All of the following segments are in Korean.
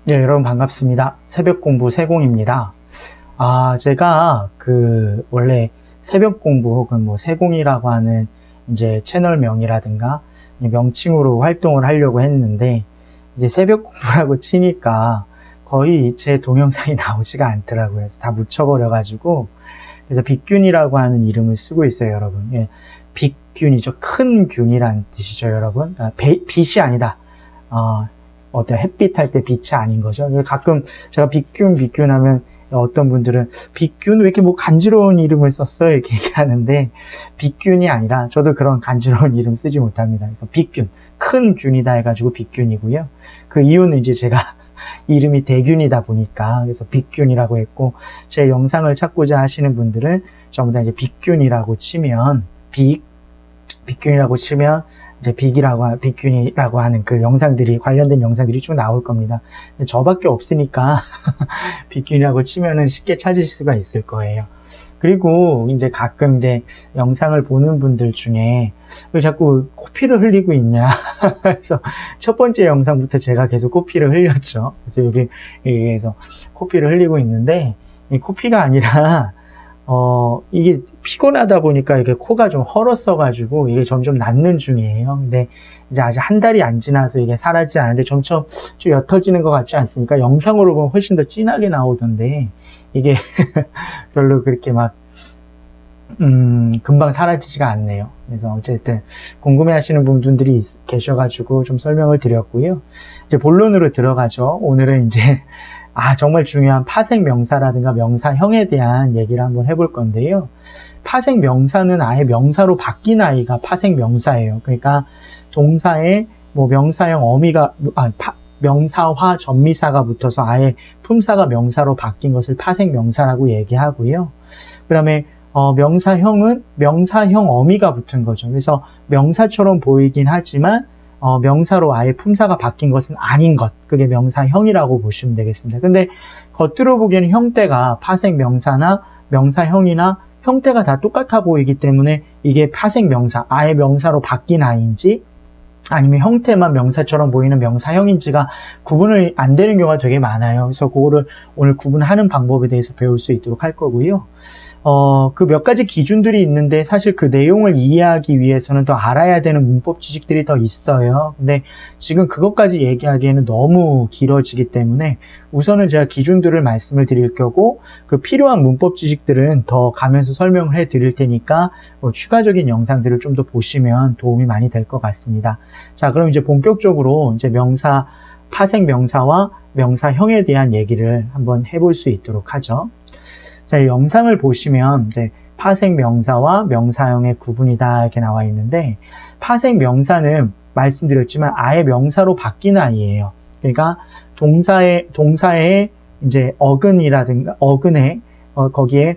네, 여러분 반갑습니다. 새벽 공부 세공입니다. 제가 원래 새벽 공부 혹은 세공이라고 하는 이제 채널명이라든가 명칭으로 활동을 하려고 했는데, 이제 새벽 공부라고 치니까 거의 제 동영상이 나오지가 않더라고요. 그래서 다 묻혀버려가지고, 그래서 빅균이라고 하는 이름을 쓰고 있어요, 여러분. 예, 빅균이죠. 큰 균이란 뜻이죠, 여러분. 빛이 아니다. 어떤 햇빛 할 때 빛이 아닌 거죠. 가끔 제가 빅균 하면 어떤 분들은 빅균 왜 이렇게 간지러운 이름을 썼어? 이렇게 얘기하는데, 빅균이 아니라 저도 그런 간지러운 이름 쓰지 못합니다. 그래서 빅균, 큰 균이다 해가지고 빅균이고요. 그 이유는 이제 제가 이름이 대균이다 보니까, 그래서 빅균이라고 했고, 제 영상을 찾고자 하시는 분들은 전부 다 이제 빅균이라고 치면, 빅균이라고 치면 이제 빅균이라고 하는 그 영상들이, 관련된 영상들이 쭉 나올 겁니다. 근데 저밖에 없으니까 빅균이라고 치면은 쉽게 찾을 수가 있을 거예요. 그리고 이제 가끔 이제 영상을 보는 분들 중에 왜 자꾸 코피를 흘리고 있냐. 그래서 첫 번째 영상부터 제가 계속 코피를 흘렸죠. 그래서 여기에서 코피를 흘리고 있는데, 이 코피가 아니라 이게 피곤하다 보니까 이게 코가 좀 헐었어가지고 이게 점점 낫는 중이에요. 근데 이제 아직 한 달이 안 지나서 이게 사라지지 않은데 점점 좀 옅어지는 것 같지 않습니까? 영상으로 보면 훨씬 더 진하게 나오던데, 이게 별로 그렇게 금방 사라지지가 않네요. 그래서 어쨌든 궁금해 하시는 분들이 계셔가지고 좀 설명을 드렸고요. 이제 본론으로 들어가죠. 오늘은 이제 정말 중요한 파생 명사라든가 명사형에 대한 얘기를 한번 해볼 건데요. 파생 명사는 아예 명사로 바뀐 아이가 파생 명사예요. 그러니까 동사에 명사형 명사화 전미사가 붙어서 아예 품사가 명사로 바뀐 것을 파생 명사라고 얘기하고요. 그 다음에 명사형은 명사형 어미가 붙은 거죠. 그래서 명사처럼 보이긴 하지만 명사로 아예 품사가 바뀐 것은 아닌 것, 그게 명사형이라고 보시면 되겠습니다. 근데 겉으로 보기에는 형태가 파생 명사나 명사형이나 형태가 다 똑같아 보이기 때문에 이게 파생 명사, 아예 명사로 바뀐 아이인지 아니면 형태만 명사처럼 보이는 명사형인지가 구분이 안 되는 경우가 되게 많아요. 그래서 그거를 오늘 구분하는 방법에 대해서 배울 수 있도록 할 거고요. 그 몇 가지 기준들이 있는데, 사실 그 내용을 이해하기 위해서는 더 알아야 되는 문법 지식들이 더 있어요. 근데 지금 그것까지 얘기하기에는 너무 길어지기 때문에 우선은 제가 기준들을 말씀을 드릴 거고, 그 필요한 문법 지식들은 더 가면서 설명을 해 드릴 테니까 추가적인 영상들을 좀 더 보시면 도움이 많이 될 것 같습니다. 자, 그럼 이제 본격적으로 이제 파생 명사와 명사형에 대한 얘기를 한번 해볼 수 있도록 하죠. 자, 영상을 보시면 이제 파생 명사와 명사형의 구분이다 이렇게 나와 있는데, 파생 명사는 말씀드렸지만 아예 명사로 바뀐 아이예요. 그러니까 동사의 이제 어근이라든가 거기에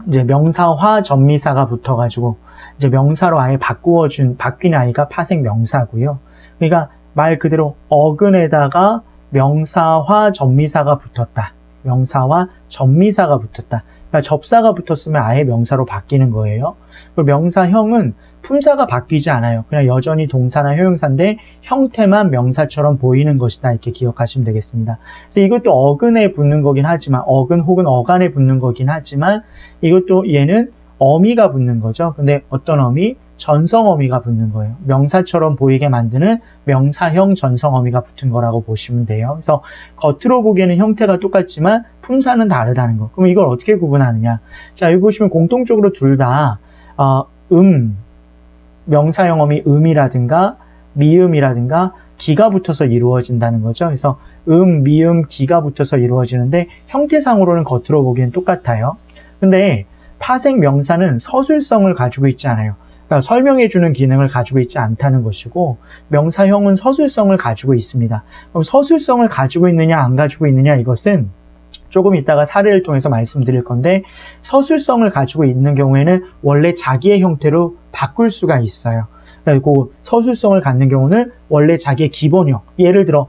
이제 명사화 전미사가 붙어가지고 이제 명사로 아예 바뀐 아이가 파생 명사고요. 그러니까 말 그대로 어근에다가 명사화 전미사가 붙었다. 명사와 전미사가 붙었다. 그러니까 접사가 붙었으면 아예 명사로 바뀌는 거예요. 그리고 명사형은 품사가 바뀌지 않아요. 그냥 여전히 동사나 효용사인데 형태만 명사처럼 보이는 것이다. 이렇게 기억하시면 되겠습니다. 그래서 이것도 어근에 붙는 거긴 하지만, 어근 혹은 어간에 붙는 거긴 하지만, 이것도 얘는 어미가 붙는 거죠. 근데 어떤 어미? 전성 어미가 붙는 거예요. 명사처럼 보이게 만드는 명사형 전성 어미가 붙은 거라고 보시면 돼요. 그래서 겉으로 보기에는 형태가 똑같지만 품사는 다르다는 거. 그럼 이걸 어떻게 구분하느냐? 자, 여기 보시면 공통적으로 둘 다 명사형 어미 음이라든가 미음이라든가 기가 붙어서 이루어진다는 거죠. 그래서 미음, 기가 붙어서 이루어지는데 형태상으로는 겉으로 보기엔 똑같아요. 근데 파생 명사는 서술성을 가지고 있지 않아요. 그러니까 설명해주는 기능을 가지고 있지 않다는 것이고, 명사형은 서술성을 가지고 있습니다. 그럼 서술성을 가지고 있느냐 안 가지고 있느냐, 이것은 조금 이따가 사례를 통해서 말씀드릴 건데, 서술성을 가지고 있는 경우에는 원래 자기의 형태로 바꿀 수가 있어요. 그리고 서술성을 갖는 경우는 원래 자기의 기본형, 예를 들어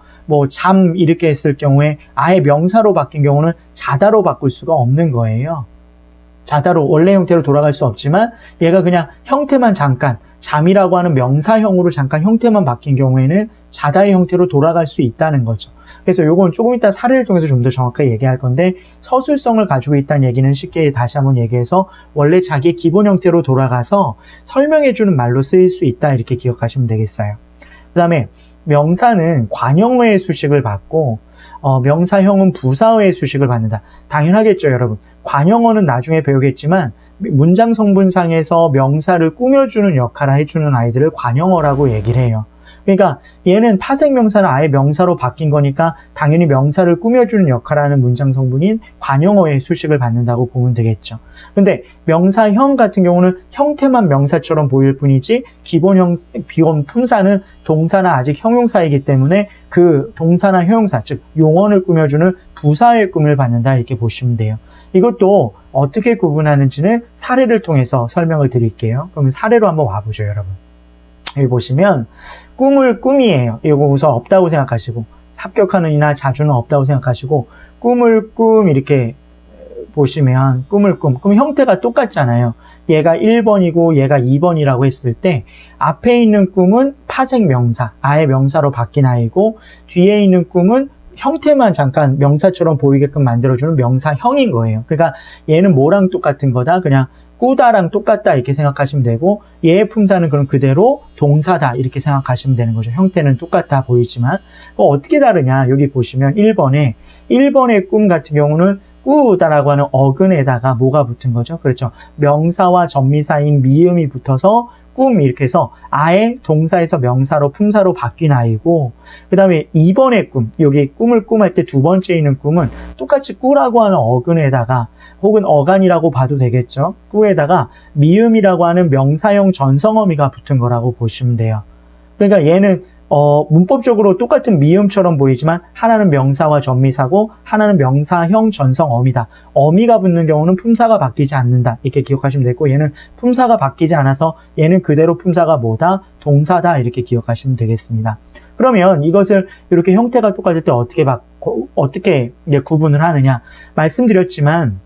잠 이렇게 했을 경우에 아예 명사로 바뀐 경우는 자다로 바꿀 수가 없는 거예요. 자다로 원래 형태로 돌아갈 수 없지만 얘가 그냥 형태만 잠깐 잠이라고 하는 명사형으로 잠깐 형태만 바뀐 경우에는 자다의 형태로 돌아갈 수 있다는 거죠. 그래서 요건 조금 이따 사례를 통해서 좀 더 정확하게 얘기할 건데 서술성을 가지고 있다는 얘기는 쉽게 다시 한번 얘기해서 원래 자기의 기본 형태로 돌아가서 설명해주는 말로 쓰일 수 있다 이렇게 기억하시면 되겠어요. 그 다음에 명사는 관형어의 수식을 받고 명사형은 부사어의 수식을 받는다. 당연하겠죠, 여러분. 관형어는 나중에 배우겠지만 문장 성분상에서 명사를 꾸며주는 역할을 해주는 아이들을 관형어라고 얘기를 해요. 그러니까 얘는 파생 명사는 아예 명사로 바뀐 거니까 당연히 명사를 꾸며주는 역할을 하는 문장 성분인 관형어의 수식을 받는다고 보면 되겠죠. 근데 명사형 같은 경우는 형태만 명사처럼 보일 뿐이지 기본 품사는 동사나 아직 형용사이기 때문에 그 동사나 형용사, 즉 용언을 꾸며주는 부사의 꿈을 받는다 이렇게 보시면 돼요. 이것도 어떻게 구분하는지는 사례를 통해서 설명을 드릴게요. 그러면 사례로 한번 와보죠, 여러분. 여기 보시면 꿈을 꿈이에요. 이거 우선 없다고 생각하시고 합격하는이나 자주는 없다고 생각하시고 꿈을 꿈 이렇게 보시면 꿈을 꿈. 그럼 형태가 똑같잖아요. 얘가 1번이고 얘가 2번이라고 했을 때 앞에 있는 꿈은 파생 명사, 아예 명사로 바뀐 아이고 뒤에 있는 꿈은 형태만 잠깐 명사처럼 보이게끔 만들어주는 명사형인 거예요. 그러니까 얘는 뭐랑 똑같은 거다? 그냥 꾸다랑 똑같다 이렇게 생각하시면 되고 얘의 품사는 그럼 그대로 동사다 이렇게 생각하시면 되는 거죠. 형태는 똑같아 보이지만 어떻게 다르냐? 여기 보시면 1번의 꿈 같은 경우는 꾸다라고 하는 어근에다가 뭐가 붙은 거죠? 그렇죠. 명사와 전미사인 미음이 붙어서 꿈 이렇게 해서 아예 동사에서 명사로 품사로 바뀐 아이고 그 다음에 2번의 꿈, 여기 꿈을 꿈할 때 두 번째 있는 꿈은 똑같이 꾸라고 하는 어근에다가 혹은 어간이라고 봐도 되겠죠. 꾸에다가 미음이라고 하는 명사형 전성어미가 붙은 거라고 보시면 돼요. 그러니까 얘는 문법적으로 똑같은 미음처럼 보이지만 하나는 명사와 전미사고 하나는 명사형 전성어미다. 어미가 붙는 경우는 품사가 바뀌지 않는다. 이렇게 기억하시면 되고 얘는 품사가 바뀌지 않아서 얘는 그대로 품사가 뭐다? 동사다. 이렇게 기억하시면 되겠습니다. 그러면 이것을 이렇게 형태가 똑같을 때 어떻게 구분을 하느냐? 말씀드렸지만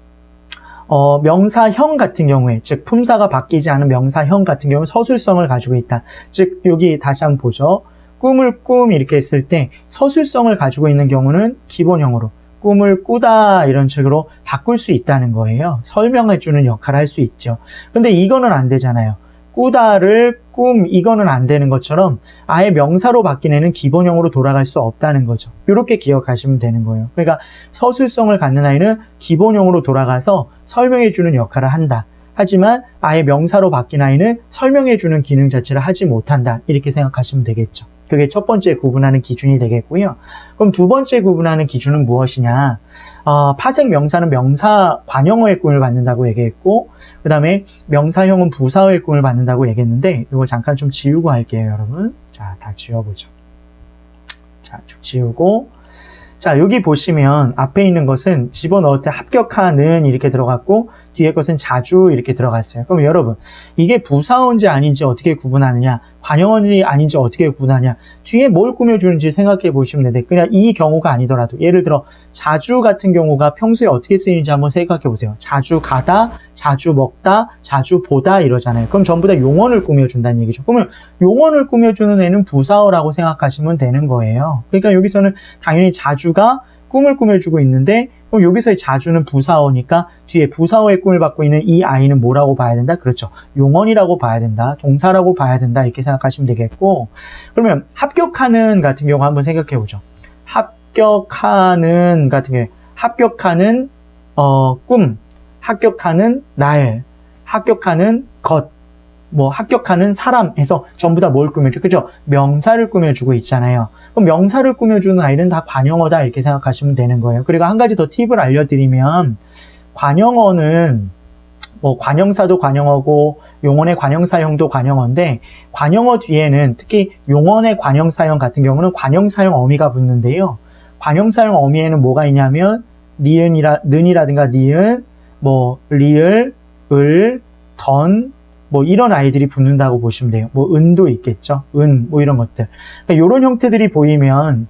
명사형 같은 경우에 즉 품사가 바뀌지 않은 명사형 같은 경우 서술성을 가지고 있다. 즉 여기 다시 한번 보죠. 꿈을 꿈 이렇게 했을 때 서술성을 가지고 있는 경우는 기본형으로 꿈을 꾸다 이런 식으로 바꿀 수 있다는 거예요. 설명해주는 역할을 할 수 있죠. 근데 이거는 안 되잖아요. 꾸다를 꿈 이거는 안 되는 것처럼 아예 명사로 바뀐 애는 기본형으로 돌아갈 수 없다는 거죠. 이렇게 기억하시면 되는 거예요. 그러니까 서술성을 갖는 아이는 기본형으로 돌아가서 설명해주는 역할을 한다. 하지만 아예 명사로 바뀐 아이는 설명해주는 기능 자체를 하지 못한다. 이렇게 생각하시면 되겠죠. 그게 첫 번째 구분하는 기준이 되겠고요. 그럼 두 번째 구분하는 기준은 무엇이냐? 파생 명사는 명사 관형어의 꿈을 받는다고 얘기했고 그 다음에 명사형은 부사어의 꿈을 받는다고 얘기했는데 이걸 잠깐 좀 지우고 할게요, 여러분. 자, 다 지워보죠. 자, 쭉 지우고 자, 여기 보시면 앞에 있는 것은 집어넣을 때 합격하는 이렇게 들어갔고 뒤에 것은 자주 이렇게 들어갔어요. 그럼 여러분 이게 부사어인지 아닌지 어떻게 구분하느냐, 관형어인지 아닌지 어떻게 구분하냐, 뒤에 뭘 꾸며주는지 생각해 보시면 되는데 그냥 이 경우가 아니더라도 예를 들어 자주 같은 경우가 평소에 어떻게 쓰이는지 한번 생각해 보세요. 자주 가다, 자주 먹다, 자주 보다 이러잖아요. 그럼 전부 다 용언을 꾸며준다는 얘기죠. 그러면 용언을 꾸며주는 애는 부사어라고 생각하시면 되는 거예요. 그러니까 여기서는 당연히 자주가 꿈을 꾸며주고 있는데 그럼 여기서의 자주는 부사어니까 뒤에 부사어의 꿈을 받고 있는 이 아이는 뭐라고 봐야 된다? 그렇죠. 용언이라고 봐야 된다. 동사라고 봐야 된다. 이렇게 생각하시면 되겠고 그러면 합격하는 같은 경우 한번 생각해 보죠. 합격하는 같은 경우에 합격하는 꿈, 합격하는 날, 합격하는 것, 뭐 합격하는 사람 해서 전부 다 뭘 꾸며줘? 그죠? 명사를 꾸며주고 있잖아요. 그럼 명사를 꾸며주는 아이는 다 관형어다 이렇게 생각하시면 되는 거예요. 그리고 한 가지 더 팁을 알려드리면 관형어는 뭐 관형사도 관형어고 용언의 관형사형도 관형어인데 관형어 뒤에는 특히 용언의 관형사형 같은 경우는 관형사형 어미가 붙는데요. 관형사형 어미에는 뭐가 있냐면 는이라든가 니은, 뭐 리을, 을, 던 뭐 이런 아이들이 붙는다고 보시면 돼요. 뭐 은도 있겠죠. 뭐 이런 것들. 그러니까 이런 형태들이 보이면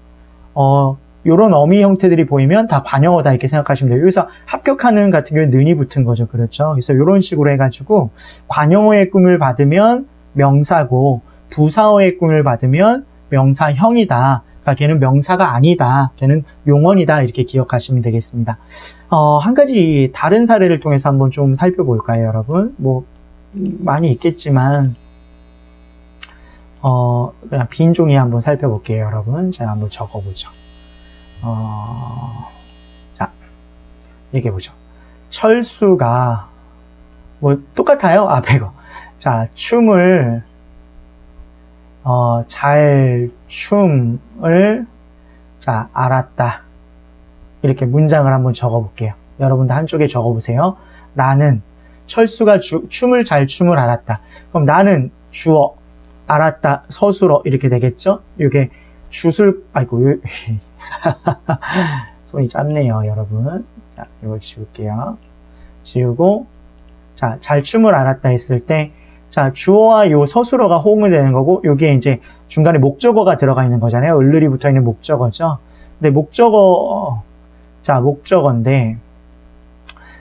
요런 어미 형태들이 보이면 다 관용어다 이렇게 생각하시면 돼요. 여기서 합격하는 같은 경우에 는이 붙은 거죠. 그렇죠? 그래서 요런 식으로 해가지고 관용어의 꿈을 받으면 명사고 부사어의 꿈을 받으면 명사형이다. 그러니까 걔는 명사가 아니다. 걔는 용언이다. 이렇게 기억하시면 되겠습니다. 한 가지 다른 사례를 통해서 한번 좀 살펴볼까요, 여러분? 뭐 많이 있겠지만 그냥 빈 종이에 한번 살펴볼게요, 여러분. 제가 한번 적어보죠. 자, 얘기해보죠. 철수가 뭐 똑같아요? 앞에 거. 자, 춤을 춤을 자 알았다. 이렇게 문장을 한번 적어볼게요. 여러분도 한쪽에 적어보세요. 나는 철수가 춤을 춤을 알았다. 그럼 나는 주어 알았다 서술어 이렇게 되겠죠? 이게 주술 아이고 손이 짧네요, 여러분. 자, 이거 지울게요. 지우고 자, 잘 춤을 알았다 했을 때 자, 주어와 요 서술어가 호응을 되는 거고, 요게 이제 중간에 목적어가 들어가 있는 거잖아요. 을을이 붙어 있는 목적어죠. 근데 목적어인데,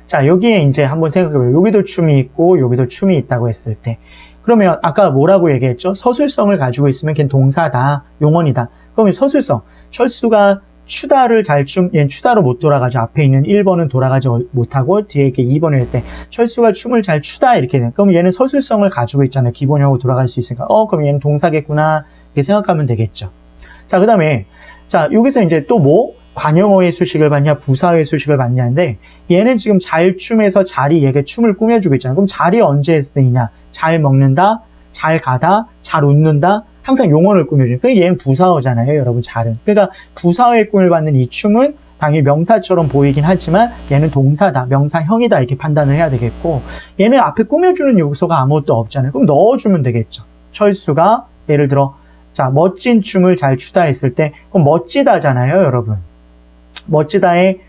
자, 여기에 이제 한번 생각해보세요. 여기도 춤이 있고, 여기도 춤이 있다고 했을 때. 그러면 아까 뭐라고 얘기했죠? 서술성을 가지고 있으면 걔는 동사다, 용언이다. 그러면 서술성. 철수가 추다를 얘는 추다로 못 돌아가죠. 앞에 있는 1번은 돌아가지 못하고 뒤에 이렇게 2번을 할 때 철수가 춤을 잘 추다 이렇게 돼. 그럼 얘는 서술성을 가지고 있잖아요. 기본형으로 돌아갈 수 있으니까 그럼 얘는 동사겠구나 이렇게 생각하면 되겠죠. 자, 그 다음에 자 여기서 이제 또 뭐 관용어의 수식을 받냐 부사어의 수식을 받냐인데 얘는 지금 잘 춤에서 얘가 춤을 꾸며주고 있잖아요. 그럼 잘이 언제 쓰이냐? 잘 먹는다, 잘 가다, 잘 웃는다. 항상 용언을 꾸며주는. 그러니까 얘는 부사어잖아요, 여러분. 잘은. 그러니까 부사어의 꿈을 받는 이 춤은 당연히 명사처럼 보이긴 하지만 얘는 동사다, 명사형이다 이렇게 판단을 해야 되겠고 얘는 앞에 꾸며주는 요소가 아무것도 없잖아요. 그럼 넣어주면 되겠죠. 철수가 예를 들어 자 멋진 춤을 잘 추다 했을 때 그럼 멋지다잖아요, 여러분. 멋지다의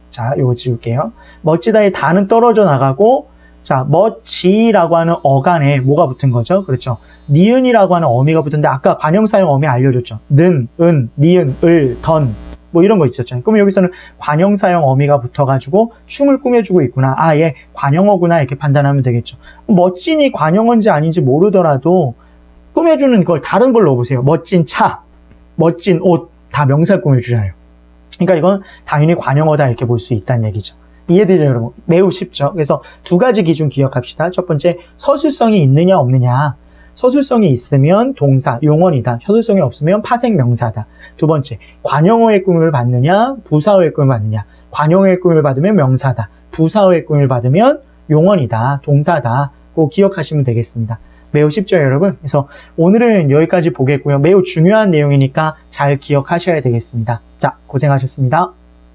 자 요거 지울게요. 멋지다의 다는 떨어져 나가고 자, 멋지라고 하는 어간에 뭐가 붙은 거죠? 그렇죠. 니은이라고 하는 어미가 붙은데 아까 관형사용 어미 알려줬죠. 는, 은, 니은, 을, 던 뭐 이런 거 있었죠. 그럼 여기서는 관형사용 어미가 붙어가지고 춤을 꾸며주고 있구나. 얘 관형어구나 이렇게 판단하면 되겠죠. 멋진이 관형어인지 아닌지 모르더라도 꾸며주는 걸 다른 걸 넣어보세요. 멋진 차, 멋진 옷 다 명사를 꾸며주잖아요. 그러니까 이건 당연히 관형어다 이렇게 볼 수 있다는 얘기죠. 이해되죠, 여러분? 매우 쉽죠. 그래서 두 가지 기준 기억합시다. 첫 번째, 서술성이 있느냐 없느냐. 서술성이 있으면 동사, 용언이다. 서술성이 없으면 파생 명사다. 두 번째, 관용어의 꿈을 받느냐, 부사어의 꿈을 받느냐. 관용어의 꿈을 받으면 명사다. 부사어의 꿈을 받으면 용언이다. 동사다. 꼭 기억하시면 되겠습니다. 매우 쉽죠, 여러분? 그래서 오늘은 여기까지 보겠고요. 매우 중요한 내용이니까 잘 기억하셔야 되겠습니다. 자, 고생하셨습니다.